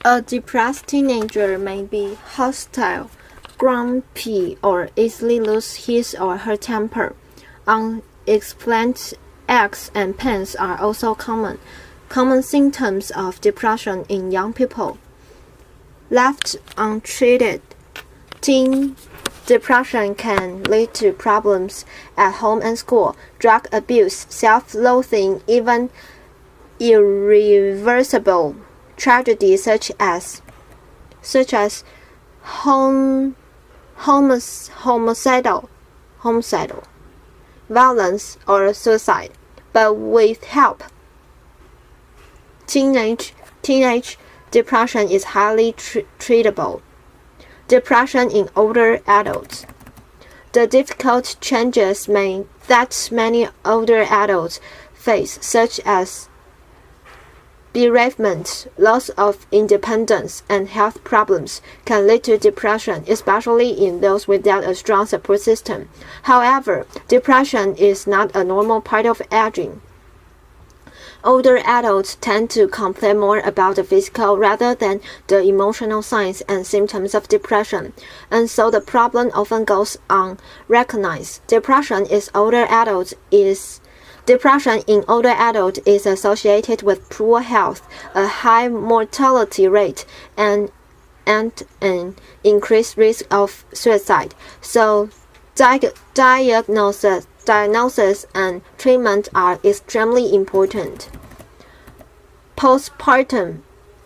A depressed teenager may be hostile, grumpy, or easily lose his or her temper. Unexplained aches and pains are also common symptoms of depression in young people. Left untreated, teen depression can lead to problems at home and school, drug abuse, self-loathing, even irreversible tragedies such as homicidal violence or suicide. But with help, teenage depression is highly treatable. Depression in older adults. The difficult changes that many older adults face, such as bereavement, loss of independence, and health problems, can lead to depression, especially in those without a strong support system. However, depression is not a normal part of aging. Older adults tend to complain more about the physical rather than the emotional signs and symptoms of depression, and so the problem often goes unrecognized. Depression in older adults is associated with poor health, a high mortality rate, and an increased risk of suicide. So, diagnosis and treatment are extremely important. Postpartum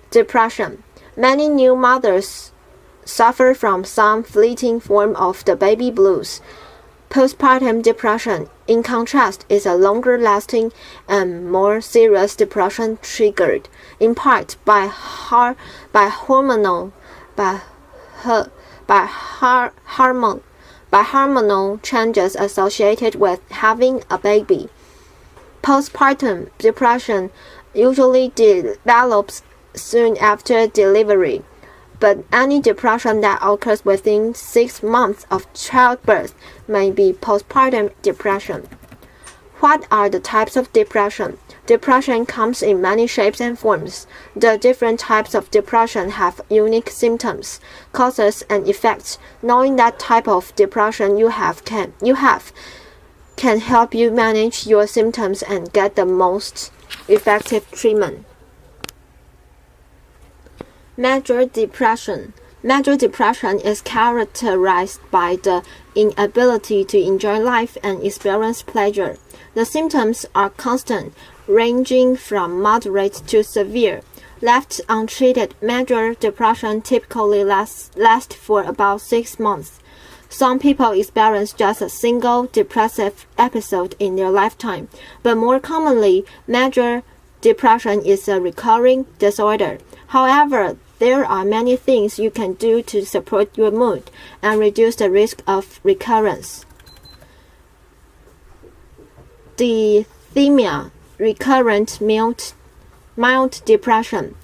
depression. Many new mothers suffer from some fleeting form of the baby blues. Postpartum depression, in contrast, is a longer-lasting and more serious depression triggered, in part, by hormonal changes associated with having a baby. Postpartum depression usually develops soon after delivery, but any depression that occurs within 6 months of childbirth may be postpartum depression. What are the types of depression? Depression comes in many shapes and forms. The different types of depression have unique symptoms, causes, and effects. Knowing that type of depression you have can help you manage your symptoms and get the most effective treatment. Major depression. Major depression is characterized by the inability to enjoy life and experience pleasure. The symptoms are constant, ranging from moderate to severe. Left untreated, major depression typically lasts for about 6 months. Some people experience just a single depressive episode in their lifetime, but more commonly, major depression is a recurring disorder. However, there are many things you can do to support your mood and reduce the risk of recurrence. Dysthymia, recurrent mild depression.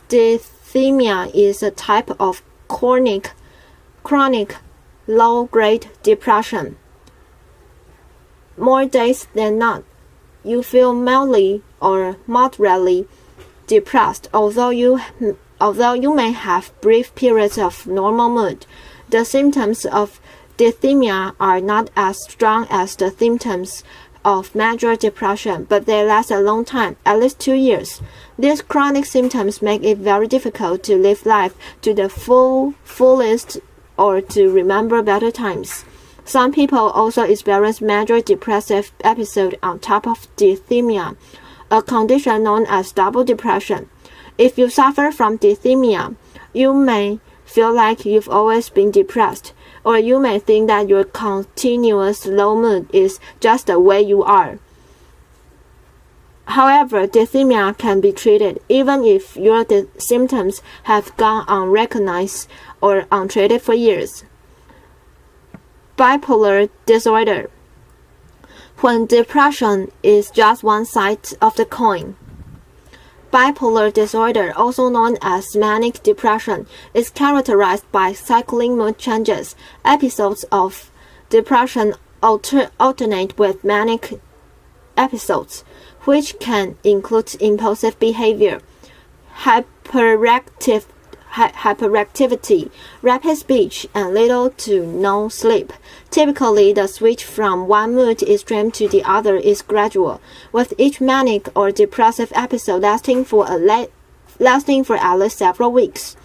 Dysthymia is a type of chronic low-grade depression. More days than not, you feel mildly or moderately depressed, although you may have brief periods of normal mood. The symptoms of dysthymia are not as strong as the symptoms of major depression, but they last a long time, at least 2 years. These chronic symptoms make it very difficult to live life to the fullest or to remember better times. Some people also experience major depressive episodes on top of dysthymia, a condition known as double depression. If you suffer from dysthymia, you may feel like you've always been depressed, or you may think that your continuous low mood is just the way you are. However, dysthymia can be treated even if your symptoms have gone unrecognized or untreated for years. Bipolar disorder. When depression is just one side of the coin. Bipolar disorder, also known as manic depression, is characterized by cycling mood changes. Episodes of depression alternate with manic episodes, which can include impulsive behavior, hyperactive hyperactivity, rapid speech, and little to no sleep. Typically, the switch from one mood extreme to the other is gradual, with each manic or depressive episode lasting for at least several weeks.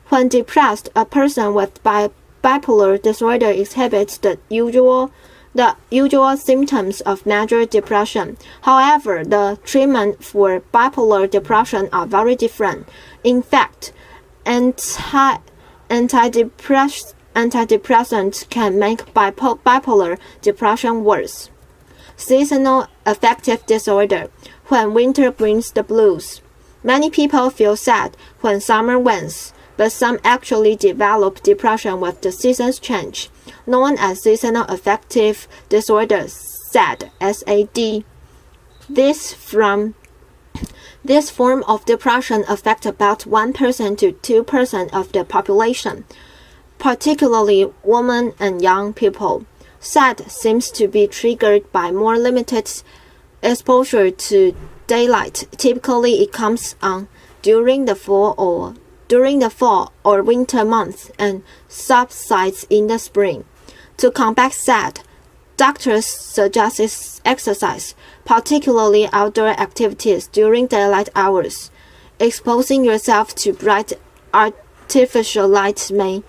When depressed, a person with bipolar disorder exhibits the usual symptoms of major depression. However, the treatment for bipolar depression are very different. In fact, antidepressants can make bipolar depression worse. Seasonal affective disorder. When winter brings the blues. Many people feel sad when summer wanes, but some actually develop depression with the seasons change, known as seasonal affective disorder, SAD, S-A-D. This form of depression affects about 1% to 2% of the population, particularly women and young people. SAD seems to be triggered by more limited exposure to daylight. Typically, it comes on during the fall or winter months and subsides in the spring. To combat SAD, doctors suggest exercise, particularly outdoor activities during daylight hours. Exposing yourself to bright artificial light may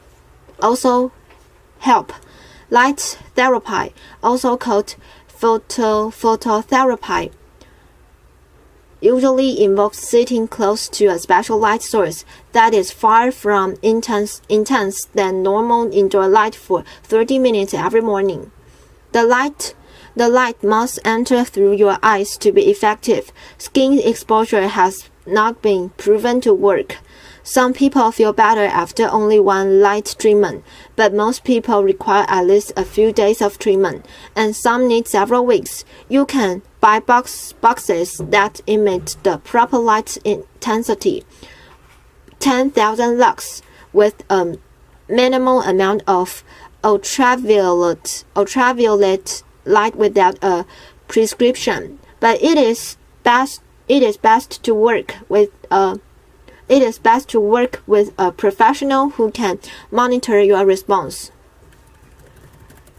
also help. Light therapy, also called phototherapy, usually involves sitting close to a special light source that is far from intense than normal indoor light for 30 minutes every morning. The light must enter through your eyes to be effective. Skin exposure has not been proven to work. Some people feel better after only one light treatment, but most people require at least a few days of treatment, and some need several weeks. You can buy boxes that emit the proper light intensity, 10,000 lux, with a minimal amount of ultraviolet light without a prescription. But it is best to work with a professional who can monitor your response.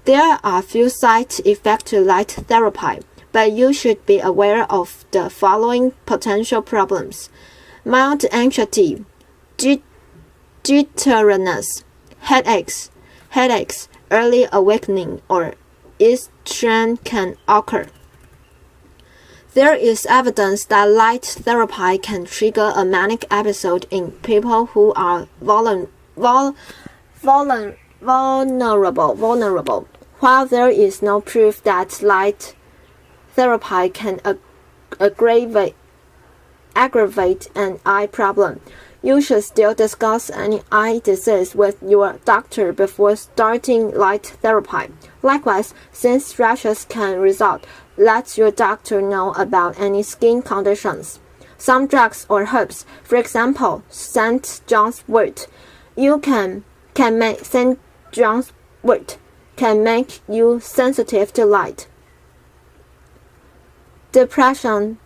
There are few side effects to light therapy, but you should be aware of the following potential problems: mild anxiety, jitteriness, headaches, early awakening, or exhaustion can occur. There is evidence that light therapy can trigger a manic episode in people who are vulnerable, while there is no proof that light therapy can aggravate an eye problem. You should still discuss any eye disease with your doctor before starting light therapy. Likewise, since rashes can result, let your doctor know about any skin conditions. Some drugs or herbs, for example, St. John's wort, can make you sensitive to light. Depression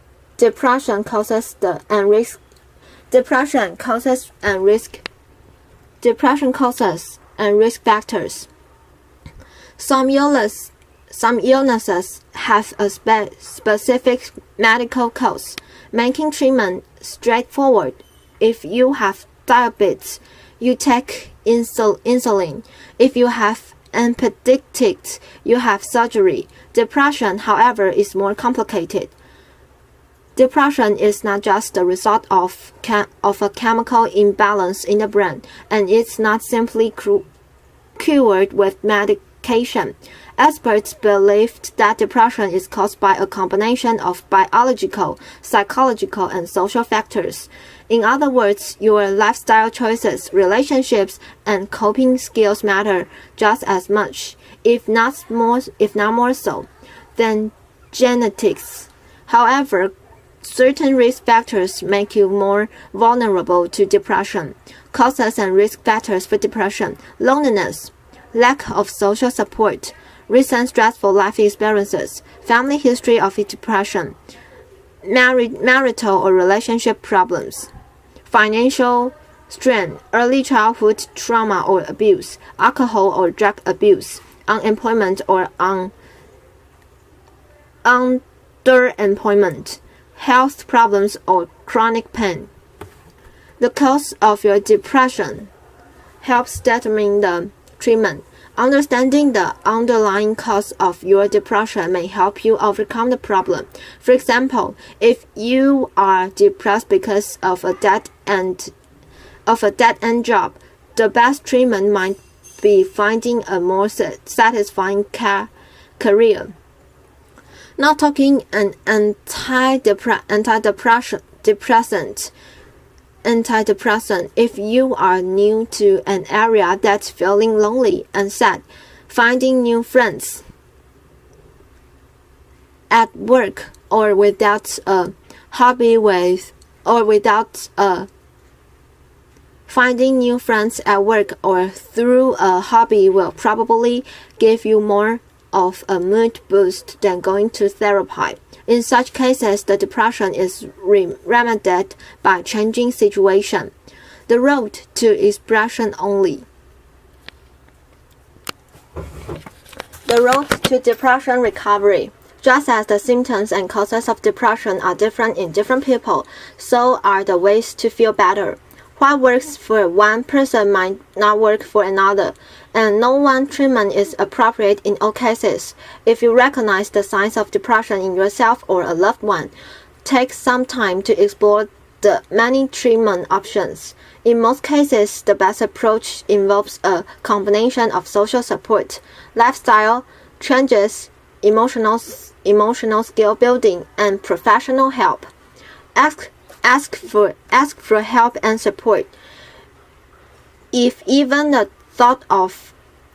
causes and risk factors. Some illnesses have a specific medical cause, making treatment straightforward. If you have diabetes, you take insulin. If you have appendicitis, you have surgery. Depression, however, is more complicated. Depression is not just the result of a chemical imbalance in the brain, and it's not simply cured with medication. Experts believed that depression is caused by a combination of biological, psychological, and social factors. In other words, your lifestyle choices, relationships, and coping skills matter just as much, if not more so, than genetics. However, certain risk factors make you more vulnerable to depression. Causes and risk factors for depression: loneliness, lack of social support, recent stressful life experiences, family history of depression, marital or relationship problems, financial strain, early childhood trauma or abuse, alcohol or drug abuse, unemployment or underemployment, health problems or chronic pain. The cause of your depression helps determine the treatment. Understanding the underlying cause of your depression may help you overcome the problem. For example, if you are depressed because of a dead-end job, the best treatment might be finding a more satisfying career. Not taking an antidepressant if you are new to an area that's feeling lonely and sad, finding new friends at work or without a hobby finding new friends at work or through a hobby will probably give you more of a mood boost than going to therapy. In such cases, the depression is remedied by changing situation. The road to expression only. The road to depression recovery. Just as the symptoms and causes of depression are different in different people, so are the ways to feel better. What works for one person might not work for another, and no one treatment is appropriate in all cases. If you recognize the signs of depression in yourself or a loved one, take some time to explore the many treatment options. In most cases, the best approach involves a combination of social support, lifestyle changes, emotional skill building, and professional help. Ask for help and support. If even the thought of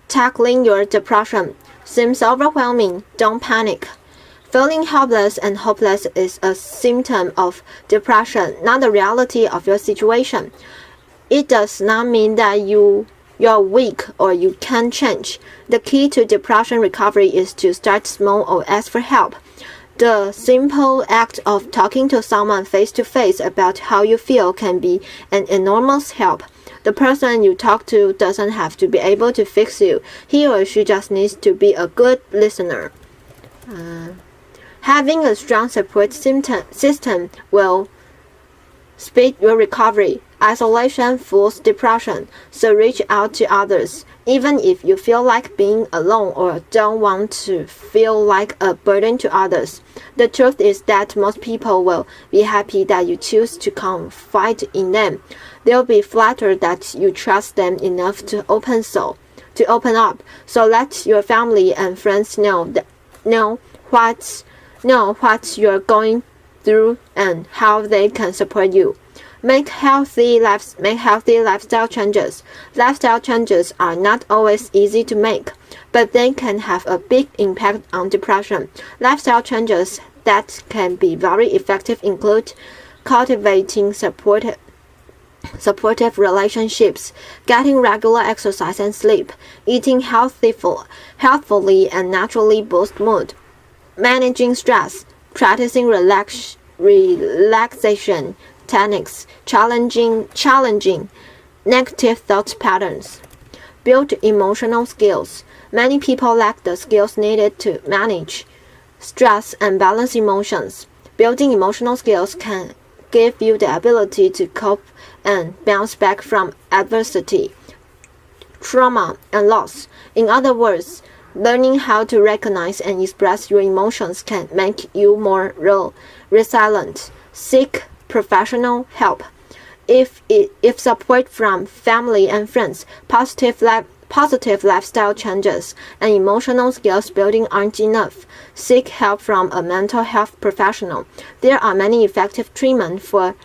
tackling your depression seems overwhelming, don't panic. Feeling helpless and hopeless is a symptom of depression, not the reality of your situation. It does not mean that you're weak or you can't change. The key to depression recovery is to start small or ask for help. The simple act of talking to someone face-to-face about how you feel can be an enormous help. The person you talk to doesn't have to be able to fix you. He or she just needs to be a good listener. Having a strong support system will speed your recovery. Isolation fuels depression, so reach out to others. Even if you feel like being alone or don't want to feel like a burden to others, the truth is that most people will be happy that you choose to confide in them. They'll be flattered that you trust them enough to open up. So let your family and friends know what you're going through and how they can support you. Make healthy lifestyle changes. Lifestyle changes are not always easy to make, but they can have a big impact on depression. Lifestyle changes that can be very effective include cultivating supportive relationships, getting regular exercise and sleep, eating healthfully and naturally boost mood, managing stress, practicing relaxation techniques, challenging negative thought patterns. Build emotional skills. Many people lack the skills needed to manage stress and balance emotions. Building emotional skills can give you the ability to cope and bounce back from adversity, trauma, and loss. In other words, learning how to recognize and express your emotions can make you more resilient. Seek professional help. If support from family and friends, positive lifestyle changes, and emotional skills building aren't enough, seek help from a mental health professional. There are many effective treatments for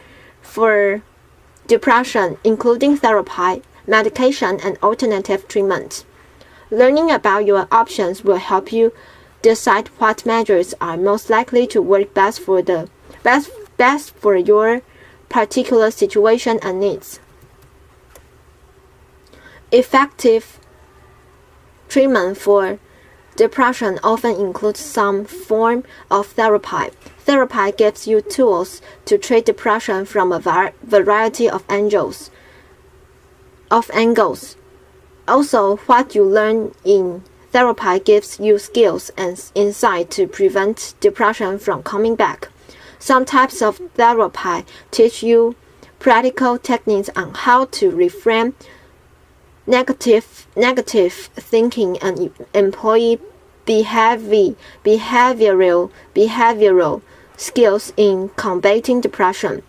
depression, including therapy, medication, and alternative treatments. Learning about your options will help you decide what measures are most likely to work best for your particular situation and needs. Effective treatment for depression often includes some form of therapy. Therapy gives you tools to treat depression from a variety of angles. of angles. Also, what you learn in therapy gives you skills and insight to prevent depression from coming back. Some types of therapy teach you practical techniques on how to reframe negative thinking and employ behavioral skills in combating depression.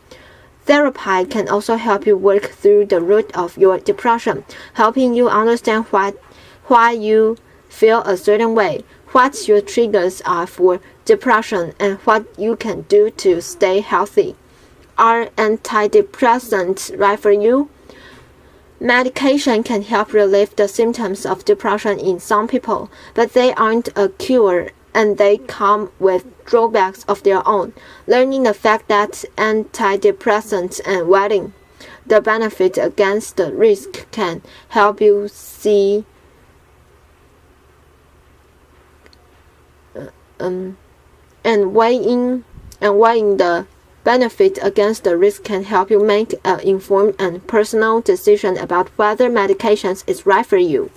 Therapy can also help you work through the root of your depression, helping you understand why you feel a certain way, what your triggers are for depression, and what you can do to stay healthy. Are antidepressants right for you? Medication can help relieve the symptoms of depression in some people, but they aren't a cure and they come with drawbacks of their own. Learning the fact that antidepressants and weighing the benefit against the risk can help you see and weighing the benefit against the risk can help you make an informed and personal decision about whether medication is right for you.